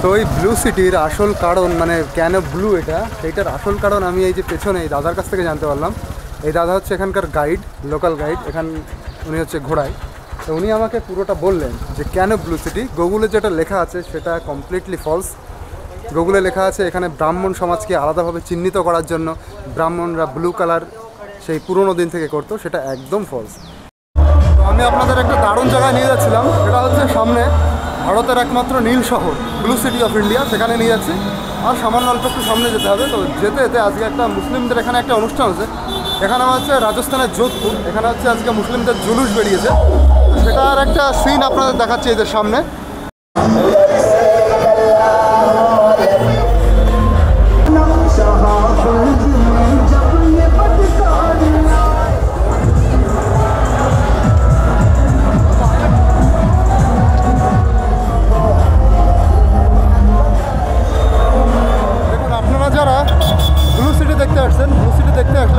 তো এই ব্লু সিটির আসল কারণ মানে কেন ব্লু এটা সেইটার আসল কারণ আমি এই যে পেছনে এই দাদার কাছ থেকে জানতে পারলাম। এই দাদা হচ্ছে এখানকার গাইড, লোকাল গাইড, উনি হচ্ছে ঘোড়ায়। তো উনি আমাকে পুরোটা বললেন যে কেন ব্লু সিটি। গুগলে যেটা লেখা আছে সেটা কমপ্লিটলি ফলস। গুগলে লেখা আছে এখানে ব্রাহ্মণ সমাজকে আলাদাভাবে চিহ্নিত করার জন্য ব্রাহ্মণরা ব্লু কালার সেই পুরোনো দিন থেকে করতো, সেটা একদম ফলস। তো আমি আপনাদের একটা দারুণ জায়গায় নিয়ে যাচ্ছিলাম, সেটা হচ্ছে সামনে ভারতের একমাত্র নীল শহর ব্লু সিটি অফ ইন্ডিয়া, সেখানে নিয়ে যাচ্ছি। আর সামান্য অল্প একটু সামনে যেতে হবে। তো যেতে যেতে আজকে একটা মুসলিমদের এখানে একটা অনুষ্ঠান হচ্ছে। এখানে হচ্ছে রাজস্থানের যোধপুর, এখানে হচ্ছে আজকে মুসলিমদের জুলুস বেরিয়েছে। সেটার একটা সিন আপনাদের দেখাচ্ছি এদের সামনে।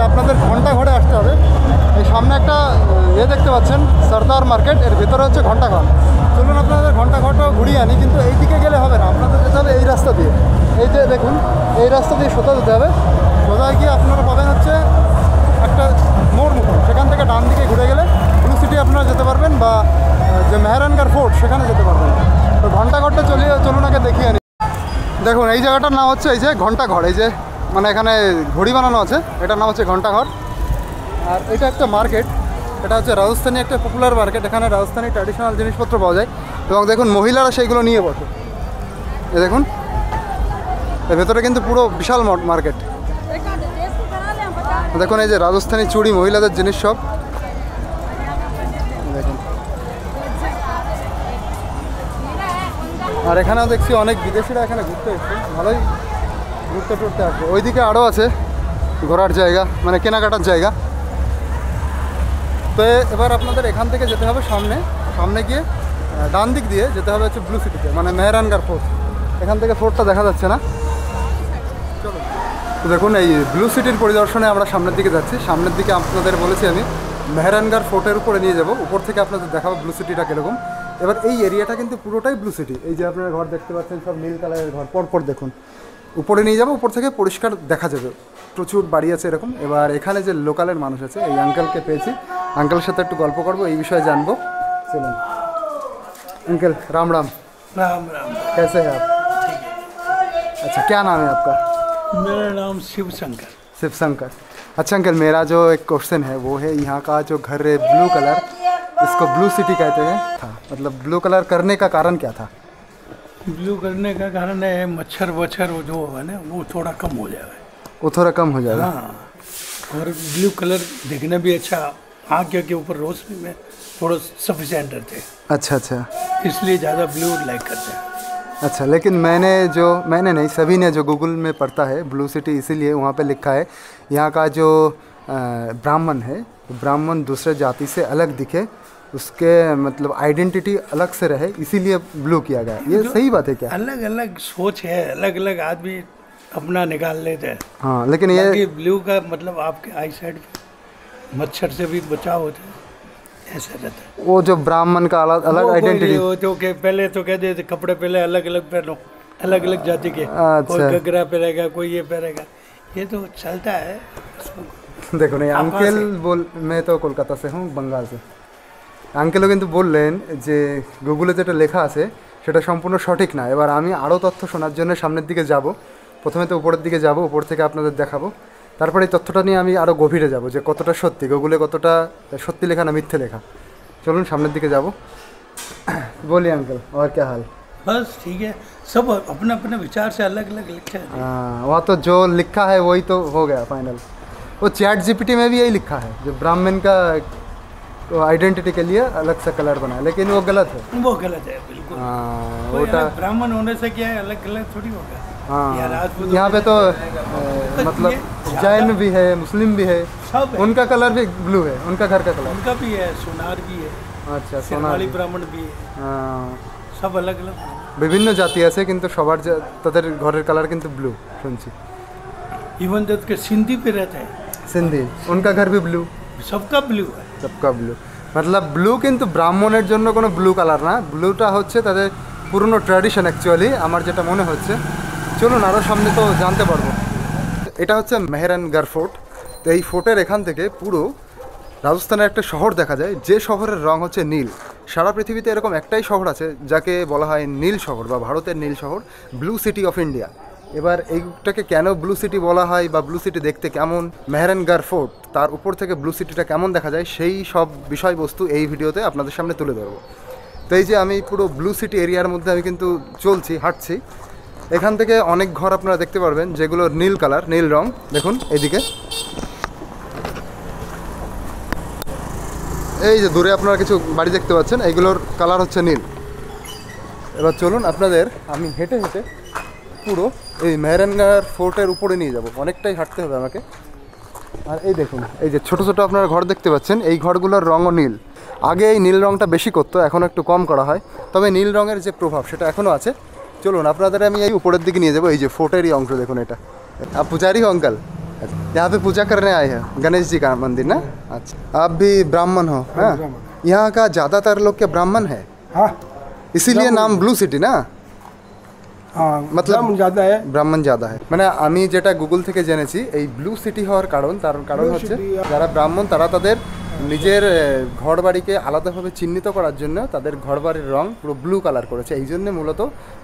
আপনাদের ঘন্টা ঘরে আসতে হবে। এই সামনে একটা দেখতে পাচ্ছেন সর্দার মার্কেট, এর ভেতরে হচ্ছে ঘন্টাঘর। চলুন আপনাদের ঘন্টাঘরটাও ঘুরিয়ে আনি, কিন্তু এই দিকে গেলে হবে না, আপনাদের যেতে হবে এই রাস্তা দিয়ে। এই যে দেখুন, এই রাস্তা দিয়ে সোজা যেতে হবে। সোজা গিয়ে আপনারা পাবেন হচ্ছে একটা মোড় মতো, সেখান থেকে ডান দিকে ঘুরে গেলে ব্লু সিটি আপনারা যেতে পারবেন, বা যে মেহরানগড় ফোর্ট সেখানে যেতে পারবেন। তো ঘন্টাঘরটা চলুন আগে দেখিয়ে আনি। দেখুন এই জায়গাটার নাম হচ্ছে এই যে ঘন্টাঘর, এই যে মানে এখানে ঘড়ি বানানো আছে, এটার নাম হচ্ছে ঘন্টাঘর। আর এটা একটা মার্কেট, এটা হচ্ছে রাজস্থানী একটা পপুলার মার্কেট। এখানে রাজস্থানী ট্র্যাডিশনাল জিনিসপত্র পাওয়া যায় এবং দেখুন মহিলারা সেইগুলো নিয়ে বসে। এই দেখুন এর ভেতরে কিন্তু পুরো বিশাল মার্কেট। দেখুন এই যে রাজস্থানী চুড়ি, মহিলাদের জিনিস সব দেখুন। আর এখানেও দেখছি অনেক বিদেশিরা এখানে ঘুরতে এসছে, ভালোই ঘুরতে টুরতে আসবে। ওইদিকে আরও আছে ঘোরার জায়গা, মানে কেনাকাটার জায়গা। তো এবার আপনাদের এখান থেকে যেতে হবে সামনে গিয়ে ডান দিক দিয়ে যেতে হবে হচ্ছে ব্লু সিটিতে, মানে মেহরানগড় ফোর্ট। এখান থেকে ফোর্টটা দেখা যাচ্ছে না। চলো, তো দেখুন এই ব্লু সিটির পরিদর্শনে আমরা সামনের দিকে যাচ্ছি। সামনের দিকে আপনাদের বলেছি আমি মেহরানগড় ফোর্টের উপরে নিয়ে যাব, উপর থেকে আপনাদের দেখাবো ব্লু সিটিটা কীরকম। এবার এই এরিয়াটা কিন্তু পুরোটাই ব্লু সিটি। এই যে আপনারা ঘর দেখতে পাচ্ছেন সব নীল কালারের ঘর, পরপর দেখুন। উপরে নিয়ে যাবো, উপর থেকে পরিষ্কার দেখা যাবে, প্রচুর বাড়ি আছে এরকম। এবার এখানে যে লোকালের মানুষ আছে, এই আঙ্কেলকে পেয়েছি, আঙ্কেলের সাথে একটু গল্প করবো, এই বিষয়ে জানবো। চলুন अंकल, राम राम। राम राम। कैसे हैं आप? ठीक है। अच्छा, क्या नाम है आपका? मेरा नाम शिव शंकर। शिव शंकर। अच्छा अंकल, मेरा जो एक क्वेश्चन है वो है, यहाँ का जो घर है ब्लू कलर, इसको ब्लू सिटी कहते हैं था, मतलब ब्लू कलर करने का कारण क्या था? ब्लू करने का कारण है मच्छर वच्छर जो है ना वो थोड़ा कम हो जाएगा। वो थोड़ा कम हो जाएगा। हाँ, और ब्लू कलर देखने भी अच्छा, आँख के ऊपर रोशनी में थोड़ा सफिशिएंट रहते हैं। अच्छा अच्छा, इसलिए ज़्यादा ब्लू लाइक करते हैं। अच्छा, लेकिन मैंने नहीं, सभी ने जो गूगल में पढ़ता है ब्लू सिटी, इसीलिए वहाँ पे लिखा है यहाँ का जो ब्राह्मण है, ब्राह्मण दूसरे जाति से अलग दिखे, उसके मतलब आइडेंटिटी अलग से रहे, इसीलिए ब्लू किया गया। ये सही बात है क्या? अलग अलग सोच है, अलग अलग आदमी अपना निकाल लेते हैं। हाँ, लेकिन ये ब्लू का मतलब आपके आई साइड मच्छर से भी बचाव होता है, ऐसा रहता है। वो जो ब्राह्मण का अलग आइडेंटिटी, वो तो के पहले तो कहते थे कपड़े पहले अलग अलग पहनो, अलग अलग जाति के। कोई घघरा पहनेगा, कोई ये पहनेगा, ये तो चलता है। देखो नहीं अंकेल मैं तो कोलकाता से हूँ, बंगाल से। আঙ্কেলও কিন্তু বললেন যে গুগলে যেটা লেখা আছে সেটা সম্পূর্ণ সঠিক না। এবার আমি আরও তথ্য শোনার জন্য সামনের দিকে যাব। প্রথমে তো উপরের দিকে যাব, উপর থেকে আপনাদের দেখাবো, তারপরে এই তথ্যটা নিয়ে আমি আরও গভীরে যাব যে কতটা সত্যি, গুগলে কতটা সত্যি লেখা না মিথ্যে লেখা। চলুন সামনের দিকে যাব। বলি अंकल, और क्या हाल? बस ठीक है, सब अपने अपने विचार से अलग अलग लिखा है। हाँ, वहाँ तो जो लिखा है वही तो हो गया फाइनल। वो चैट जीपीटी में भी यही लिखा है, जो ब्राह्मण का तो आइडेंटिटी के लिए अलग सा कलर बना है, लेकिन वो गलत है। वो गलत है बिल्कुल। वो ब्राह्मण होने से क्या है, अलग अलग थोड़ी होगा। हाँ, यहाँ पे तो मतलब जैन भी है, मुस्लिम भी है, सब है। उनका कलर भी ब्लू है, उनका घर का कलर। उनका भी है, सोनार भी है। अच्छा, सोनार ब्राह्मण भी है। सब अलग अलग বিভিন্ন জাতি আছে, কিন্তু সবার তাদের ঘরের কালার কিন্তু ব্লু শুনছি। इवन जब के सिंधी पे रहते हैं, सिंधी, उनका घर भी ब्लू, सबका ब्लू है। सबका ब्लू मतलब ब्लू, কিন্তু ব্রাহ্মণের জন্য কোনো ব্লু কালার না, ব্লুটা হচ্ছে তাদের পুরনো ট্র্যাডিশন অ্যাকচুয়ালি, আমার যেটা মনে হচ্ছে। চলুন আরও সামনে তো জানতে পারবো। এটা হচ্ছে মেহরানগড় ফোর্ট। তো এই ফোর্টের এখান থেকে পুরো রাজস্থানের একটা শহর দেখা যায়, যে শহরের রং হচ্ছে নীল। সারা পৃথিবীতে এরকম একটাই শহর আছে যাকে বলা হয় নীল শহর বা ভারতের নীল শহর, ব্লু সিটি অফ ইন্ডিয়া। এবার এইটাকে কেন ব্লু সিটি বলা হয় বা ব্লু সিটি দেখতে কেমন, মেহরানগড় ফোর্ট তার উপর থেকে ব্লু সিটিটা কেমন দেখা যায়, সেই সব বিষয়বস্তু এই ভিডিওতে আপনাদের সামনে তুলে ধরবো। তো এই যে আমি পুরো ব্লু সিটি এরিয়ার মধ্যে আমি কিন্তু চলছি, হাঁটছি। এখান থেকে অনেক ঘর আপনারা দেখতে পারবেন যেগুলোর নীল কালার, নীল রং। দেখুন এইদিকে, এই যে দূরে আপনারা কিছু বাড়ি দেখতে পাচ্ছেন, এইগুলোর কালার হচ্ছে নীল। এবার চলুন আপনাদের আমি হেঁটে হেঁটে পুরো এই মেহরানগড় ফোর্টের উপরে নিয়ে যাব। অনেকটাই হাঁটতে হবে আমাকে। আর এই দেখুন, এই যে ছোট ছোট আপনারা ঘর দেখতে পাচ্ছেন, এই ঘরগুলোর রঙও নীল। আগে এই নীল রঙটা বেশি করতো, এখন একটু কম করা হয়, তবে নীল রঙের যে প্রভাব সেটা এখনও আছে। চলুন আপনাদের আমি এই উপরের দিকে নিয়ে যাবো। এই যে ফোর্টেরই অংশ দেখুন, এটা आप पुजारी हो अंकल? यहाँ पे पूजा करने आए हैं गणेश जी का मंदिर ना? अच्छा, आप भी ब्राह्मण हो? हाँ, यहाँ का ज़्यादातर लोग क्या ब्राह्मण है? हाँ, इसीलिए नाम ब्लू सिटी ना? हाँ, मतलब ज़्यादा है। ব্রাহ্মণ জাদা হয়, মানে আমি যেটা গুগল থেকে জেনেছি, এই ব্লু সিটি হওয়ার কারণ, তার কারণ হচ্ছে যারা ব্রাহ্মণ তারা তাদের নিজের ঘর বাড়িকে আলাদাভাবে চিহ্নিত করার জন্য তাদের ঘর বাড়ির রং পুরো ব্লু কালার করেছে, এই জন্যে মূলত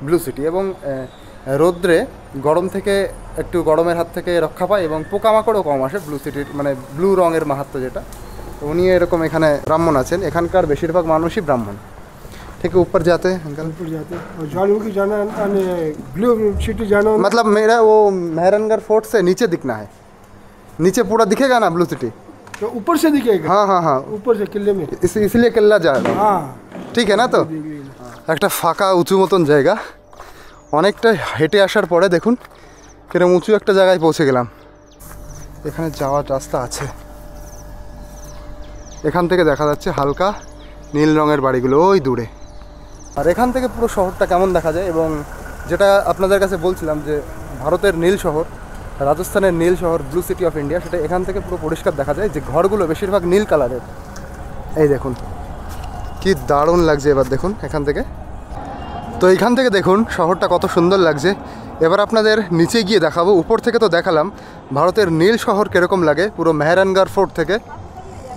ব্লু সিটি। এবং রৌদ্রে গরম থেকে একটু গরমের হাত থেকে রক্ষা পায় এবং পোকামাকড়ও কম আসে ব্লু সিটির, মানে ব্লু রঙের মাহাত্ম্য যেটা। তো উনি এরকম এখানে ব্রাহ্মণ আছেন, এখানকার বেশিরভাগ মানুষই ব্রাহ্মণ। ठीक है, ऊपर जाते हैं अंकल। ऊपर जाते हैं और ज्वालामुखी जाना ब्लू सिटी जाना मतलब मेरा वो मेहरानगढ़ फोर्ट से नीचे दिखना है, नीचे पूरा दिखेगा ना ब्लू सिटी? तो ऊपर से दिखेगा। हाँ हाँ हाँ, ऊपर से किले में। इसलिए किल्ला जाएगा। हाँ, ঠিক আছে না? তো একটা ফাঁকা উঁচু মতন জায়গা, অনেকটা হেঁটে আসার পরে দেখুন কিরকম উঁচু একটা জায়গায় পৌঁছে গেলাম। এখানে যাওয়ার রাস্তা আছে, এখান থেকে দেখা যাচ্ছে হালকা নীল রঙের বাড়িগুলো ওই দূরে। আর এখান থেকে পুরো শহরটা কেমন দেখা যায়, এবং যেটা আপনাদের কাছে বলছিলাম যে ভারতের নীল শহর, রাজস্থানের নীল শহর, ব্লু সিটি অফ ইন্ডিয়া, সেটা এখান থেকে পুরো পরিষ্কার দেখা যায়। যে ঘরগুলো বেশিরভাগ নীল কালারের, এই দেখুন কি দারুণ লাগছে। এবার দেখুন এখান থেকে, তো এইখান থেকে দেখুন শহরটা কত সুন্দর লাগছে। এবার আপনাদের নিচে গিয়ে দেখাবো। উপর থেকে তো দেখালাম ভারতের নীল শহর কীরকম লাগে পুরো মেহরানগড় ফোর্ট থেকে।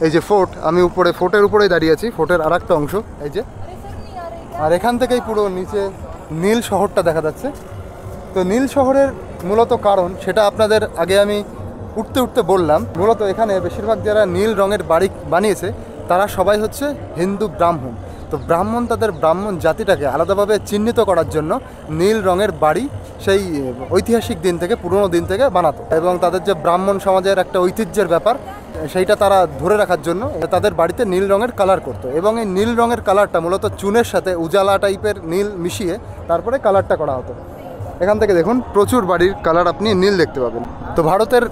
এই যে ফোর্ট, আমি উপরে ফোর্টের উপরেই দাঁড়িয়ে আছি, ফোর্টের আর একটা অংশ এই যে। আর এখান থেকেই পুরো নিচে নীল শহরটা দেখা যাচ্ছে। তো নীল শহরের মূলত কারণ সেটা আপনাদের আগে আমি উঠতে উঠতে বললাম। মূলত এখানে বেশিরভাগ যারা নীল রঙের বাড়ি বানিয়েছে তারা সবাই হচ্ছে হিন্দু ব্রাহ্মণ। তো ব্রাহ্মণ তাদের ব্রাহ্মণ জাতিটাকে আলাদাভাবে চিহ্নিত করার জন্য নীল রঙের বাড়ি সেই ঐতিহাসিক দিন থেকে, পুরনো দিন থেকে বানাতো। এবং তাদের যে ব্রাহ্মণ সমাজের একটা ঐতিহ্যের ব্যাপার, সেইটা তারা ধরে রাখার জন্য তাদের বাড়িতে নীল রঙের কালার করতো। এবং এই নীল রঙের কালারটা মূলত চুনের সাথে উজালা টাইপের নীল মিশিয়ে তারপরে কালারটা করা হতো। এখান থেকে দেখুন প্রচুর বাড়ির কালার আপনি নীল দেখতে পাবেন। তো ভারতের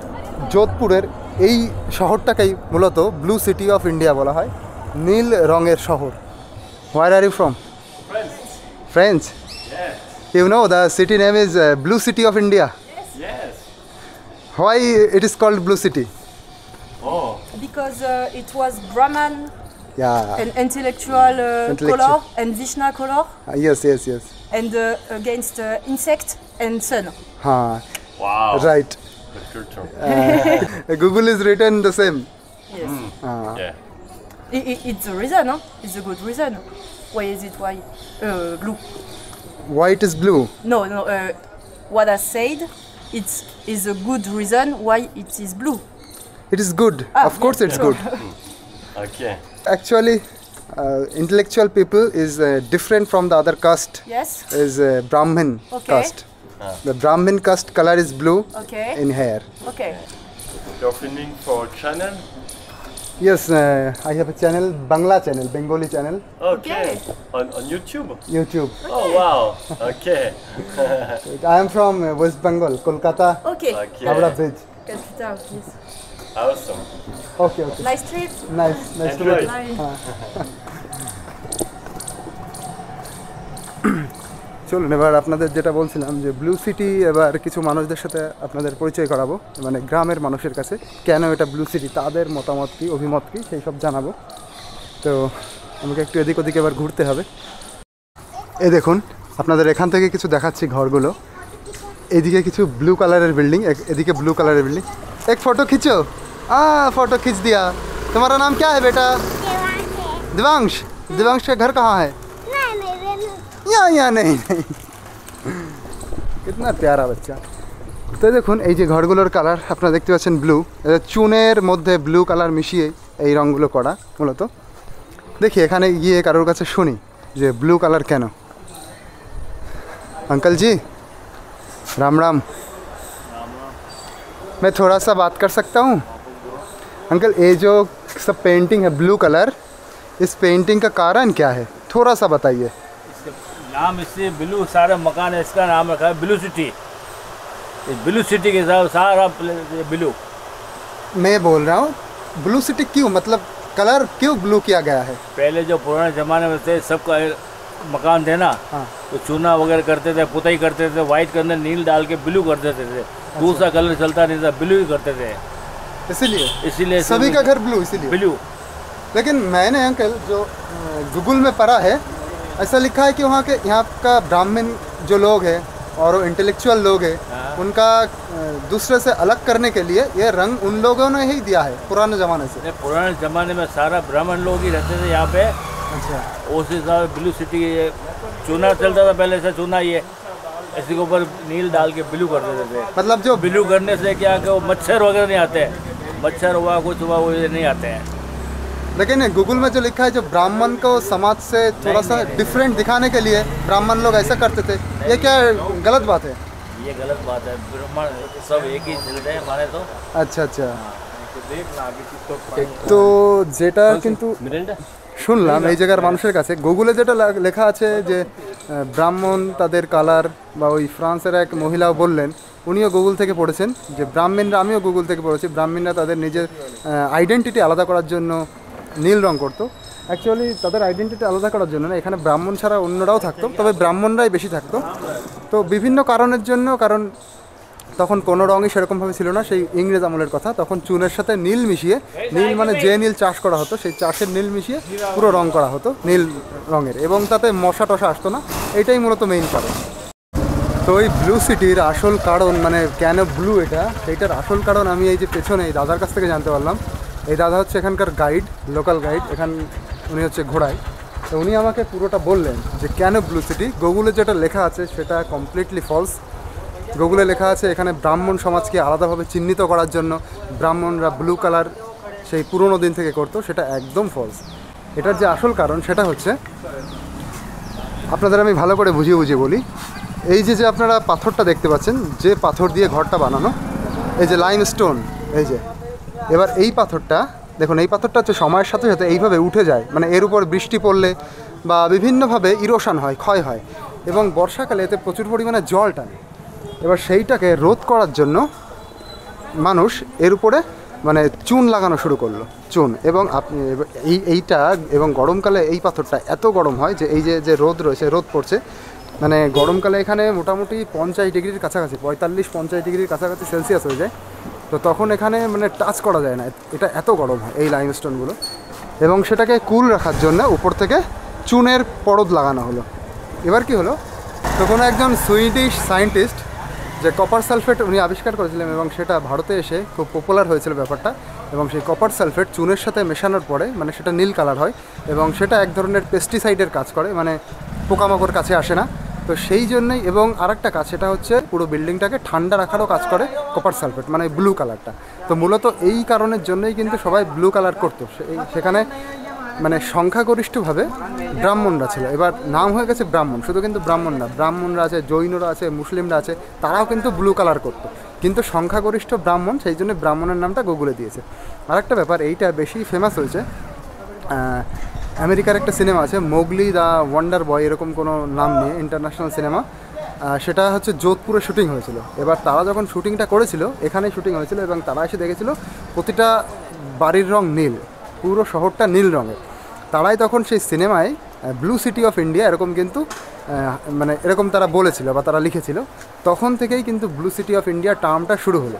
যোধপুরের এই শহরটাকেই মূলত ব্লু সিটি অফ ইন্ডিয়া বলা হয়, নীল রঙের শহর। Where are you from? French. Yeah. You know the city name is Blue City of India. Yes. Why it is called Blue City? Oh. Because it was Brahman Yeah. and intellectual, Intellectual. color and Vishnu color, Yes, yes, yes. and against insect and sun. Huh. Wow. Right. Good culture. Google is written the same. Yes. Yeah. It's the reason, huh? It's a good reason. Why is it why blue? Why it is blue? No, no. What I said, it's is a good reason why it is blue. It is good. Of course yes, it's sure. good. Okay. Actually, intellectual people is different from the other caste. Yes. Is Brahmin Okay. caste. The Brahmin caste color is blue Okay. in hair. Okay. You're filming for channel? Yes, I have a channel, Bangla channel, Bengali channel, Okay. On YouTube? YouTube. Oh wow. Okay. I am from West Bengal, Kolkata, Okay. Okay. Howrah Bridge. Calcutta, yes. Awesome. Okay, okay. Nice trip. Nice to Enjoy. meet you. Bye. চলুন এবার আপনাদের যেটা বলছিলাম যে blue city, এবার কিছু মানুষদের সাথে আপনাদের পরিচয় করাবো, মানে গ্রামের মানুষের কাছে কেন এটা ব্লু সিটি, তাদের মতামত কী, অভিমত কী, সেই সব জানাবো। তো আমাকে একটু এদিক ওদিকে এবার ঘুরতে হবে। এই দেখুন আপনাদের এখান থেকে কিছু দেখাচ্ছি ঘরগুলো। এদিকে কিছু ব্লু কালারের বিল্ডিং, এদিকে ব্লू कलर बिल्डिंग। एक फ़ोटो खींचो। फ़ोटो खींच दिया। तुम्हारा नाम क्या है बेटा? दिवांश। दिवांश का घर कहाँ है? यहाँ नहीं। कितना प्यारा बच्चा। তো দেখুন এই যে ঘরগুলোর কালার আপনারা দেখতে পাচ্ছেন ব্লু, চুনের মধ্যে ব্লু কালার মিশিয়ে এই রঙগুলো করা মূলত। দেখি এখানে গিয়ে কারোর কাছে শুনি যে ব্লू कलर কেন। अंकल जी राम राम। मैं थोड़ा सा बात कर सकता हूँ? अंकल ये जो सब पेंटिंग है ब्लू कलर, इस पेंटिंग का कारण क्या है, थोड़ा सा बताइए। नाम इससे ब्लू, सारा मकान है इसका नाम रखा है ब्लू सिटी। इस ब्लू सिटी के साथ सारा ब्लू। मैं बोल रहा हूँ ब्लू सिटी क्यों, मतलब कलर क्यों ब्लू किया गया है? पहले जो पुराने ज़माने में थे सबका मकान थे ना, हाँ। तो चूना वगैरह करते थे, पुताई करते थे, वाइट के अंदर नील डाल के ब्लू कर देते थे। दूसरा कलर चलता नहीं था, ब्लू ही करते थे। इसीलिए सभी का घर ब्लू इसीलिए ब्लू। लेकिन मैंने अंकल जो गूगल में पढ़ा है ऐसा लिखा है कि वहाँ के यहाँ का ब्राह्मण जो लोग हैं और इंटेलेक्चुअल लोग हैं, उनका दूसरे से अलग करने के लिए ये रंग उन लोगों ने ही दिया है पुराने ज़माने से। पुराने ज़माने में सारा ब्राह्मण लोग ही रहते थे यहाँ पे। अच्छा। उस हिसाब से ब्लू सिटी चूना चलता था पहले से, चूना ये इसी के ऊपर नील डाल के ब्लू कर देते थे। मतलब जो ब्लू करने से क्या कि वो मच्छर वगैरह नहीं आते, मच्छर हुआ कुछ हुआ वो ये नहीं आते हैं। लेकिन गूगल में जो लिखा है जो ब्राह्मण को समाज से थोड़ा सा डिफरेंट दिखाने के लिए ब्राह्मण लोग ऐसा करते थे, ये क्या गलत बात है? ये गलत बात है, ब्राह्मण सब एक ही चलते हैं हमारे तो। अच्छा अच्छा। তো যেটা কিন্তু শুনলাম এই জায়গার মানুষের কাছে গুগলে যেটা লেখা আছে যে ব্রাহ্মণ তাদের কালার, বা ওই ফ্রান্সের এক মহিলাও বললেন, উনিও গুগল থেকে পড়েছেন যে ব্রাহ্মণরা, আমিও গুগল থেকে পড়েছি, ব্রাহ্মণরা তাদের নিজের আইডেন্টিটি আলাদা করার জন্য নীল রং করতো। অ্যাকচুয়ালি তাদের আইডেন্টিটি আলাদা করার জন্য না, এখানে ব্রাহ্মণ ছাড়া অন্যরাও থাকতো, তবে ব্রাহ্মণরাই বেশি থাকতো। তো বিভিন্ন কারণের জন্য, কারণ তখন কোনো রঙই সেরকমভাবে ছিল না, সেই ইংরেজ আমলের কথা, তখন চুনের সাথে নীল মিশিয়ে, নীল মানে যে নীল চাষ করা হতো সেই চাষের নীল মিশিয়ে পুরো রং করা হতো নীল রঙের, এবং তাতে মশা টশা আসতো না। এইটাই মূলত মেইন কারণ। তো এই ব্লু সিটির আসল কারণ, মানে কেন ব্লু এটা, সেইটার আসল কারণ আমি এই যে পেছনে এই দাদার কাছ থেকে জানতে পারলাম। এই দাদা হচ্ছে এখানকার গাইড, লোকাল গাইড, উনি হচ্ছে ঘোড়ায়। তো উনি আমাকে পুরোটা বললেন যে কেন ব্লু সিটি। গুগলে যেটা লেখা আছে সেটা কমপ্লিটলি ফলস। গুগলে লেখা আছে এখানে ব্রাহ্মণ সমাজকে আলাদাভাবে চিহ্নিত করার জন্য ব্রাহ্মণরা ব্লু কালার সেই পুরনো দিন থেকে করতো, সেটা একদম ফলস। এটার যে আসল কারণ সেটা হচ্ছে, আপনাদের আমি ভালো করে বুঝিয়ে বলি। এই যে আপনারা পাথরটা দেখতে পাচ্ছেন, যে পাথর দিয়ে ঘরটা বানানো, এই যে লাইমস্টোন, এই যে, এবার এই পাথরটা দেখুন, এই পাথরটা হচ্ছে সময়ের সাথে সাথে এইভাবে উঠে যায়, মানে এর উপর বৃষ্টি পড়লে বা বিভিন্নভাবে ইরোশন হয়, ক্ষয় হয়, এবং বর্ষাকালে এতে প্রচুর পরিমাণে জল টানে। এবার সেইটাকে রোধ করার জন্য মানুষ এর উপরে মানে চুন লাগানো শুরু করলো, চুন। এবং আপনি এইটা এবং গরমকালে এই পাথরটা এত গরম হয় যে এই যে রোদ রয়েছে, রোদ পড়ছে, মানে গরমকালে এখানে মোটামুটি 50 ডিগ্রির কাছাকাছি, 45-50 ডিগ্রির কাছাকাছি সেলসিয়াস হয়ে যায়। তো তখন এখানে মানে টাচ করা যায় না, এটা এত গরম হয় এই লাইমস্টোনগুলো। এবং সেটাকে কুল রাখার জন্য উপর থেকে চুনের পরদ লাগানো হলো। এবার কি হলো, তো কোনো একজন সুইডিশ সায়েন্টিস্ট যে কপার সালফেট উনি আবিষ্কার করেছিলেন, এবং সেটা ভারতে এসে খুব পপুলার হয়েছিল ব্যাপারটা। এবং সেই কপার সালফেট চুনের সাথে মেশানোর পরে মানে সেটা নীল কালার হয়, এবং সেটা এক ধরনের পেস্টিসাইডের কাজ করে, মানে পোকামাকড় কাছে আসে না। তো সেই জন্যই, এবং আরেকটা কাজ সেটা হচ্ছে পুরো বিল্ডিংটাকে ঠান্ডা রাখারও কাজ করে কপার সালফেট, মানে ব্লু কালারটা। তো মূলত এই কারণের জন্যই কিন্তু সবাই ব্লু কালার করতো। সেখানে মানে সংখ্যাগরিষ্ঠভাবে ব্রাহ্মণরা ছিল। এবার নাম হয়ে গেছে ব্রাহ্মণ, শুধু কিন্তু ব্রাহ্মণ না, ব্রাহ্মণরা আছে, জৈনরা আছে, মুসলিমরা আছে, তারাও কিন্তু ব্লু কালার করতো, কিন্তু সংখ্যাগরিষ্ঠ ব্রাহ্মণ, সেই জন্য ব্রাহ্মণের নামটা গুগলে দিয়েছে। আরেকটা ব্যাপার, এইটা বেশি ফেমাস হয়েছে, আমেরিকার একটা সিনেমা আছে মোগলি দ্য ওয়ান্ডার বয়, এরকম কোনো নাম নিয়ে, ইন্টারন্যাশনাল সিনেমা। সেটা হচ্ছে যোধপুরে শুটিং হয়েছিল। এবার তারা যখন শুটিংটা করেছিল, এখানেই শুটিং হয়েছিল, এবং তারা এসে দেখেছিল প্রতিটা বাড়ির রং নীল, পুরো শহরটা নীল রঙের। তারাই তখন সেই সিনেমায় ব্লু সিটি অফ ইন্ডিয়া এরকম কিন্তু মানে এরকম তারা বলেছিল বা তারা লিখেছিল। তখন থেকেই কিন্তু ব্লু সিটি অফ ইন্ডিয়া টার্মটা শুরু হলো,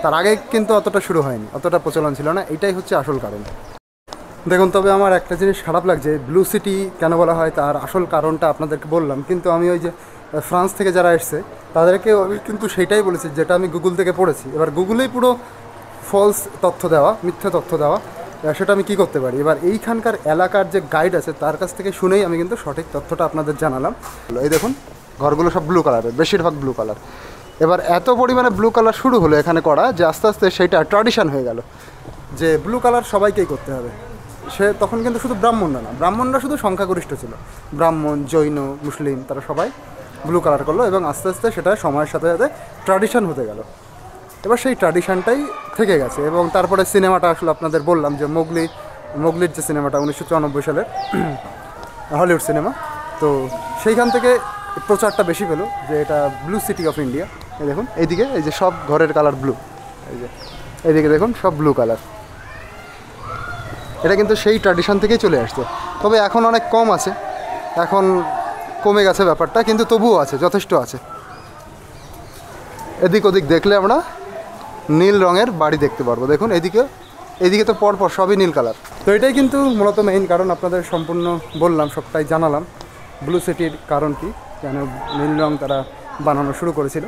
তার আগে কিন্তু অতটা শুরু হয়নি, অতটা প্রচলন ছিল না। এটাই হচ্ছে আসল কারণ। দেখুন, তবে আমার একটা জিনিস খারাপ লাগছে, ব্লু সিটি কেন বলা হয় তার আসল কারণটা আপনাদেরকে বললাম, কিন্তু আমি ওই যে ফ্রান্স থেকে যারা এসছে তাদেরকে আমি কিন্তু সেইটাই বলেছি যেটা আমি গুগল থেকে পড়েছি। এবার গুগলেই পুরো ফলস তথ্য দেওয়া, মিথ্যে তথ্য দেওয়া, সেটা আমি কি করতে পারি। এবার এইখানকার এলাকার যে গাইড আছে তার কাছ থেকে শুনেই আমি কিন্তু সঠিক তথ্যটা আপনাদের জানালাম। এই দেখুন ঘরগুলো সব ব্লু কালারের, বেশিরভাগ ব্লু কালার। এবার এত পরিমাণে ব্লু কালার শুরু হলো এখানে করা যে আস্তে আস্তে সেইটা ট্র্যাডিশন হয়ে গেল যে ব্লু কালার সবাইকেই করতে হবে। সে তখন কিন্তু শুধু ব্রাহ্মণরা না, ব্রাহ্মণরা শুধু সংখ্যাগরিষ্ঠ ছিল, ব্রাহ্মণ, জৈন, মুসলিম তারা সবাই ব্লু কালার করলো এবং আস্তে আস্তে সেটা সময়ের সাথে সাথে ট্র্যাডিশন হতে গেল। এবার সেই ট্র্যাডিশনটাই থেকে গেছে। এবং তারপরে সিনেমাটা আসলে আপনাদের বললাম যে মোগলির যে সিনেমাটা 1994 সালের হলিউড সিনেমা, তো সেইখান থেকে প্রচারটা বেশি পেলো যে এটা ব্লু সিটি অফ ইন্ডিয়া। এই দেখুন এইদিকে এই যে সব ঘরের কালার ব্লু, এই যে এইদিকে দেখুন সব ব্লু কালার। এটা কিন্তু সেই ট্র্যাডিশন থেকেই চলে আসছে, তবে এখন অনেক কম আছে, এখন কমে গেছে ব্যাপারটা, কিন্তু তবুও আছে, যথেষ্ট আছে। এদিক ওদিক দেখলে আমরা নীল রঙের বাড়ি দেখতে পারবো। দেখুন এইদিকে তো পরপর সবই নীল কালার। তো এটাই কিন্তু মূলত মেইন কারণ, আপনাদের সম্পূর্ণ বললাম, সবটাই জানালাম ব্লু সিটির কারণ কি, কেন নীল রং তারা বানানো শুরু করেছিল।